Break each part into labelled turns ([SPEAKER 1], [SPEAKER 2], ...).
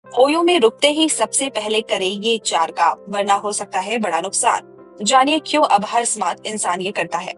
[SPEAKER 1] OYO में रुकते ही सबसे पहले करें ये 4 काम, वरना हो सकता है बड़ा नुकसान। जानिए क्यों अब हर स्मार्ट इंसान ये करता है।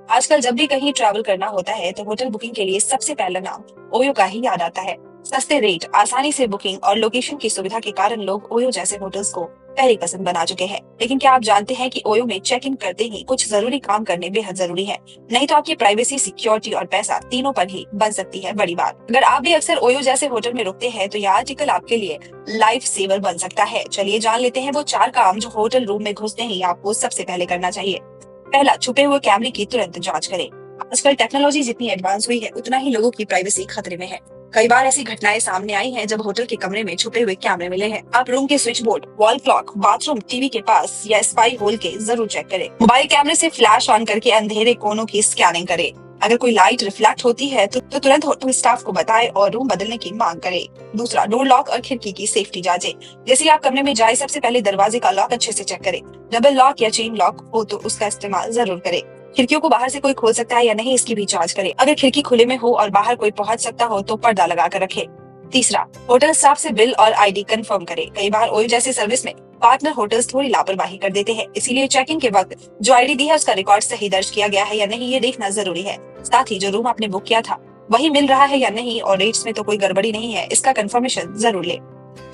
[SPEAKER 1] आजकल जब भी कहीं ट्रैवल करना होता है तो होटल बुकिंग के लिए सबसे पहला नाम ओयो का ही याद आता है। सस्ते रेट, आसानी से बुकिंग और लोकेशन की सुविधा के कारण लोग ओयो जैसे होटल्स को पहली पसंद बना चुके हैं। लेकिन क्या आप जानते हैं कि ओयो में चेक इन करते ही कुछ जरूरी काम करने बेहद जरूरी है। नहीं तो आपकी प्राइवेसी, सिक्योरिटी और पैसा तीनों पर ही बन सकती है बड़ी बात। अगर आप भी अक्सर ओयो जैसे होटल में रुकते हैं तो यह आर्टिकल आपके लिए लाइफ सेवर बन सकता है। चलिए जान लेते हैं वो 4 काम जो होटल रूम में घुसते ही आपको सबसे पहले करना चाहिए। पहला, छुपे हुए कैमरे की तुरंत जांच करें। आजकल टेक्नोलॉजी जितनी एडवांस हुई है उतना ही लोगों की प्राइवेसी खतरे में है। कई बार ऐसी घटनाएं सामने आई हैं जब होटल के कमरे में छुपे हुए कैमरे मिले हैं। आप रूम के switch board, wall clock, bathroom, TV के पास या स्पाई होल के जरूर चेक करें। मोबाइल कैमरे से फ्लैश ऑन करके अंधेरे कोनों की स्कैनिंग करें। अगर कोई लाइट रिफ्लेक्ट होती है तो तुरंत होटल स्टाफ को बताएं और रूम बदलने की मांग करें। दूसरा, डोर लॉक और खिड़की की सेफ्टी जांचें। जैसे ही आप कमरे में जाए सबसे पहले दरवाजे का लॉक अच्छे से चेक करें। डबल लॉक या चेन लॉक हो तो उसका इस्तेमाल जरूर करें। खिड़कियों को बाहर से कोई खोल सकता है या नहीं, इसकी भी जांच करें। अगर खिड़की खुले में हो और बाहर कोई पहुंच सकता हो तो पर्दा लगा कर रखें। तीसरा, होटल स्टाफ से बिल और आईडी कंफर्म करें। कई बार ओयो जैसे सर्विस में पार्टनर होटल्स थोड़ी लापरवाही कर देते हैं, इसीलिए चेक इन के वक्त जो आईडी दी है उसका रिकॉर्ड सही दर्ज किया गया है या नहीं ये देखना जरूरी है। साथ ही जो रूम आपने बुक किया था वही मिल रहा है या नहीं और रेट्स में तो कोई गड़बड़ी नहीं है, इसका कंफर्मेशन जरूर ले।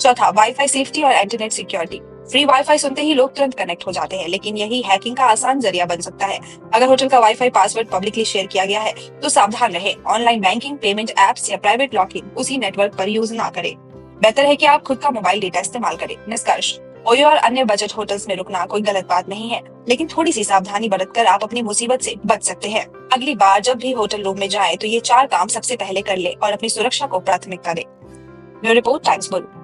[SPEAKER 1] चौथा, वाईफाई सेफ्टी और इंटरनेट सिक्योरिटी। फ्री वाईफाई सुनते ही लोग तुरंत कनेक्ट हो जाते हैं, लेकिन यही हैकिंग का आसान जरिया बन सकता है। अगर होटल का वाईफाई पासवर्ड पब्लिकली शेयर किया गया है तो सावधान रहें। ऑनलाइन बैंकिंग, पेमेंट एप्स या प्राइवेट लॉकिंग उसी नेटवर्क पर यूज ना करें। बेहतर है कि आप खुद का मोबाइल डेटा इस्तेमाल करें। निष्कर्ष, ओयो और अन्य बजट होटल्स में रुकना कोई गलत बात नहीं है, लेकिन थोड़ी सी सावधानी बरतकर आप अपनी मुसीबत से बच सकते हैं। अगली बार जब भी होटल रूम में जाएं तो ये 4 काम सबसे पहले कर ले और अपनी सुरक्षा को प्राथमिकता दे। ब्यूरो रिपोर्ट, टाइम्स बोलो।